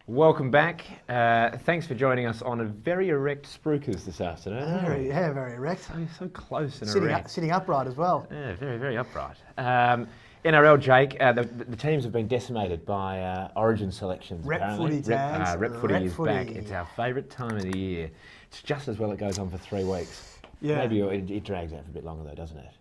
Welcome back. Thanks for joining us on a very erect Spruikers this afternoon. Very erect. So close and Sitting, erect. sitting upright as well. Yeah, very, very upright. NRL, Jake, the teams have been decimated by Origin selections. Rep apparently. footy tags. Rep footy is footy. back. It's our favourite time of the year. It's just as well it goes on for 3 weeks. Yeah. Maybe it drags out for a bit longer though, doesn't it?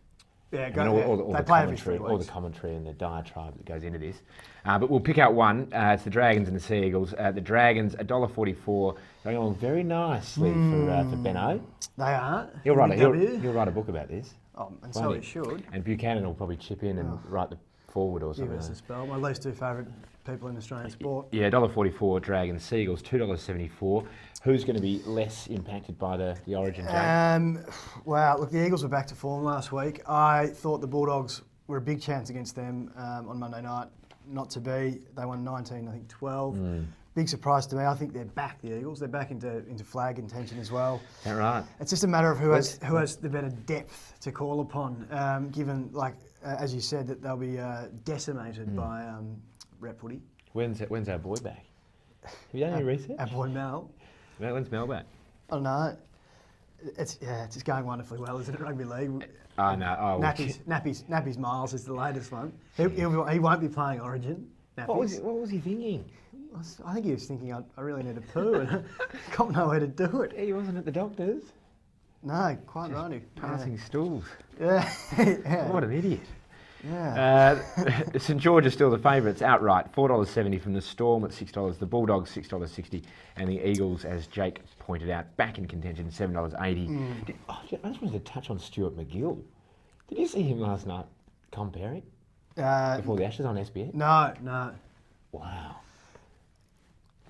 Yeah, All the commentary and the diatribe that goes into this. But we'll pick out one. It's the Dragons and the Sea Eagles. The Dragons, $1.44, going along very nicely for Benno. They are. He'll write a book about this. Oh, and so he should. And Buchanan will probably chip in and write the forward or something. Give us a spell. My least two favourite people in Australian sport. Yeah, $1.44 Dragons, Sea Eagles, $2.74. Who's going to be less impacted by the Origin, Jake? Well, look, the Eagles were back to form last week. I thought the Bulldogs were a big chance against them on Monday night. Not to be. They won 19, I think 12. Big surprise to me. I think they're back, the Eagles. They're back into flag contention as well. Is that right? It's just a matter of who has the better depth to call upon, given, as you said, that they'll be decimated by rep footy. When's our boy back? Have you done any research? Our boy Mel. When's Mel back? I don't know. It's just going wonderfully well, isn't it? Rugby league. Oh no! Oh, Nappy's Miles is the latest one. He won't be playing Origin. What was he thinking? I think he was thinking, I really need a poo, and got nowhere to do it. He wasn't at the doctor's. No, quite right. Passing stools. Yeah. Yeah. What an idiot. Yeah. St George are still the favourites outright. $4.70 from the Storm at $6. The Bulldogs $6.60, and the Eagles, as Jake pointed out, back in contention $7.80. I just wanted to touch on Stuart McGill. Did you see him last night comparing before the Ashes on SBS? No. Wow.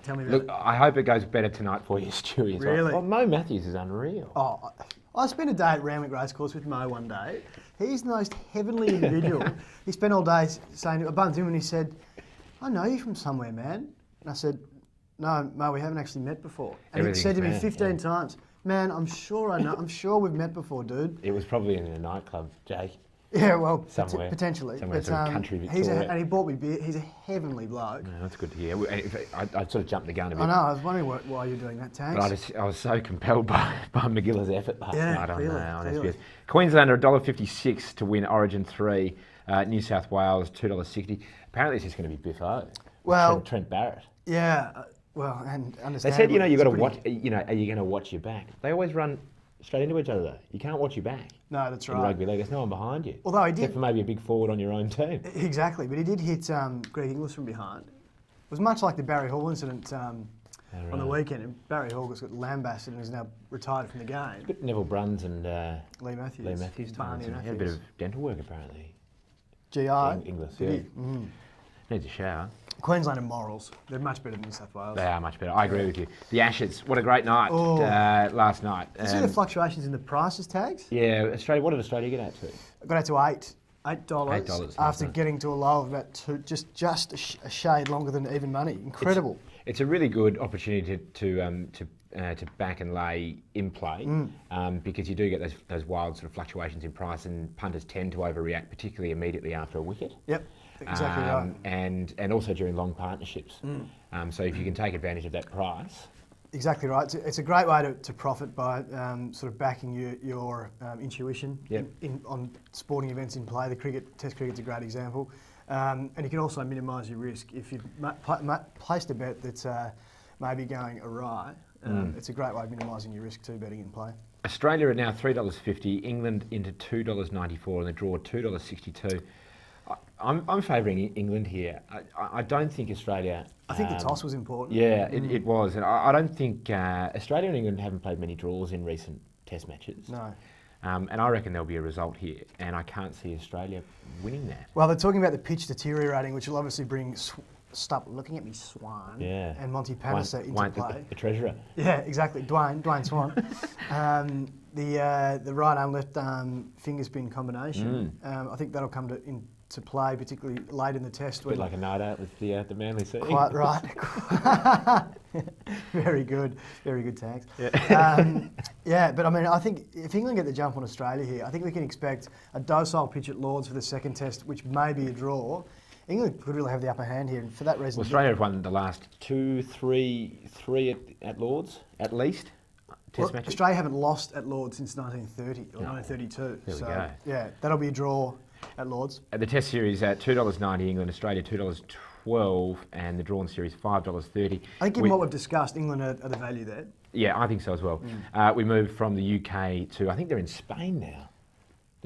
Tell me about Look, it. I hope it goes better tonight for you, Stewie. Really? Well, Mo Matthews is unreal. Oh, I spent a day at Randwick Racecourse with Mo one day. He's the most heavenly individual. He spent all day saying, I bumped him and he said, I know you from somewhere, man. And I said, no, Mo, we haven't actually met before. And he said to me 15 times, man, I'm sure I know. I'm sure we've met before, dude. It was probably in a nightclub, Jake. Yeah, well, somewhere, potentially. Somewhere sort of country Victoria. And he bought me beer. He's a heavenly bloke. No, that's good to hear. I sort of jumped the gun a bit. I know. I was wondering why you're doing that, Tanks. But I was so compelled by McGiller's effort last night on clearly. SBS. Queenslander $1.56 to win Origin 3. New South Wales $2.60. Apparently it's just going to be Biffo. Well, Trent Barrett. Yeah. Well, and understand. They said, you got to watch. Are you going to watch your back? They always run straight into each other though. You can't watch your back. No, that's right. In rugby league, there's no one behind you. Although he did, except for maybe a big forward on your own team. Exactly, but he did hit Greg Inglis from behind. It was much like the Barry Hall incident on the weekend. And Barry Hall got lambasted and is now retired from the game. Bit Neville Bruns and Lee Matthews. Barney Matthews. He had a bit of dental work apparently. GI. Inglis, yeah. Needs a shower. Queensland and Morals, they're much better than New South Wales. They are much better. I agree with you. The Ashes, what a great night last night. Did you see the fluctuations in the prices tags? Yeah, Australia. What did Australia get out to? It got out to $8. $8 after getting to a low of about just a shade longer than even money. Incredible. It's a really good opportunity to back and lay in play because you do get those wild sort of fluctuations in price, and punters tend to overreact, particularly immediately after a wicket. Yep. Exactly right. And also during long partnerships. So if you can take advantage of that price. Exactly right. It's a great way to profit by sort of backing your intuition on sporting events in play. The Test cricket's a great example. And you can also minimise your risk. If you've placed a bet that's maybe going awry, it's a great way of minimising your risk too, betting in play. Australia are now $3.50, England into $2.94, and the draw $2.62. I'm favouring England here. I don't think Australia... I think the toss was important. Yeah, it was. And I don't think... Australia and England haven't played many draws in recent Test matches. No. And I reckon there'll be a result here, and I can't see Australia winning that. Well, they're talking about the pitch deteriorating, which will obviously bring... Stop looking at me, Swan. Yeah. And Monty Pallister into play. The treasurer. Yeah, exactly. Dwayne Swan. The right arm, left arm finger spin combination. I think that'll come into play, particularly late in the Test. A bit like a night out with the Manly scene. Quite right. Very good tags. Yeah. But I mean, I think if England get the jump on Australia here, I think we can expect a docile pitch at Lords for the second Test, which may be a draw. England could really have the upper hand here, and for that reason... Well, Australia have won the last three at Lords, at least, Test matches. Australia haven't lost at Lords since 1930 or 1932. There we go. Yeah, that'll be a draw at Lords. At the Test series at $2.90 England, Australia $2.12, and the drawn series $5.30. I think given what we've discussed, England are the value there. Yeah, I think so as well. We moved from the UK to, I think they're in Spain now,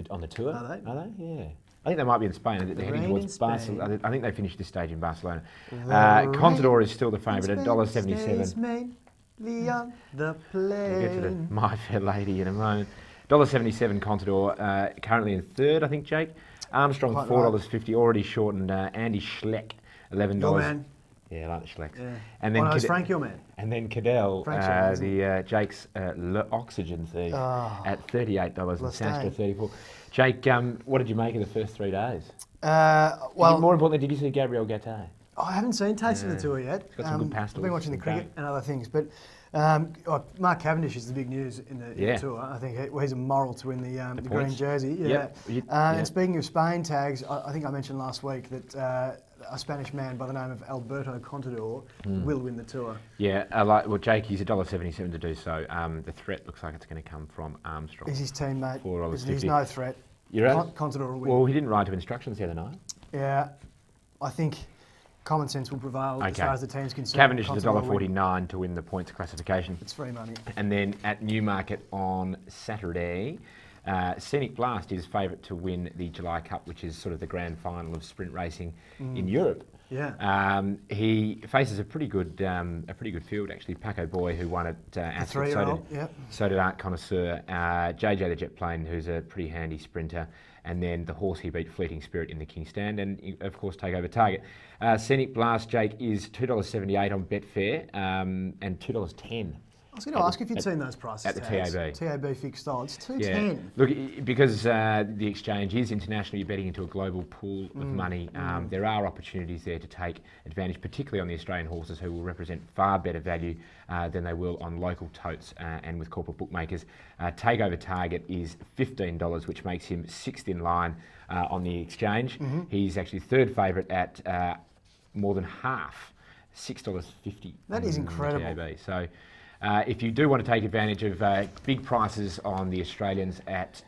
on the tour. Are they? Yeah. I think they might be in Spain. They're heading towards Barcelona. I think they finished this stage in Barcelona. Contador is still the favourite at $1.77. Mainly on the plane. We'll get to the My Fair Lady in a moment. $1.77 Contador, currently in third, I think, Jake. Armstrong, $4.50, already shortened. Andy Schleck, $11. Your man. Yeah, I like the Schlecks. Yeah. And then it's Frank, your man. And then Cadell, Frank's your man, Jake's Le Oxygen thing at $38 and Sastra $34. Jake, what did you make of the first 3 days? Well, more importantly, did you see Gabriel Gattei? I haven't seen Taste of the Tour yet. He's got some good pastels. I've been watching the cricket and other things, but Mark Cavendish is the big news in the tour. I think he's a moral to win the green jersey. Yeah. And speaking of Spain tags, I think I mentioned last week that a Spanish man by the name of Alberto Contador will win the tour. Yeah, Jake, he's $1.77 to do so. The threat looks like it's going to come from Armstrong. He's his teammate. $4.50. He's no threat. You're right. Contador will win. Well, he didn't ride to instructions the other night. Yeah, I think common sense will prevail as far as the team's concerned. Cavendish is $1.49 to win the points classification. It's free money. And then at Newmarket on Saturday, Scenic Blast is favourite to win the July Cup, which is sort of the grand final of sprint racing in Europe. Yeah. He faces a pretty good field actually. Paco Boy, who won at Ascot, so did Art Connoisseur. JJ the Jet Plane, who's a pretty handy sprinter, and then the horse he beat, Fleeting Spirit, in the King's Stand, and of course Takeover Target. Scenic Blast, Jake, is $2.78 on Betfair and $2.10. I was going to ask if you'd seen those prices at the TAB. TAB fixed odds, $2.10. Yeah. Look, because the exchange is international, you're betting into a global pool of money. There are opportunities there to take advantage, particularly on the Australian horses, who will represent far better value than they will on local totes and with corporate bookmakers. Takeover Target is $15, which makes him sixth in line on the exchange. He's actually third favourite at more than half, $6.50. That is incredible. TAB. So. If you do want to take advantage of big prices on the Australians at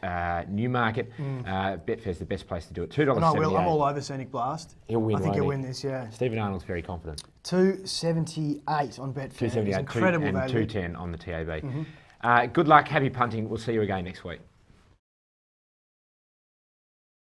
Newmarket, Betfair's the best place to do it. $2.78. I'm all over Scenic Blast. He'll win. I think he'll win this. Yeah. Stephen Arnold's very confident. $2.78 on Betfair. $2.78, incredible and value. $2.10 on the TAB. Good luck. Happy punting. We'll see you again next week.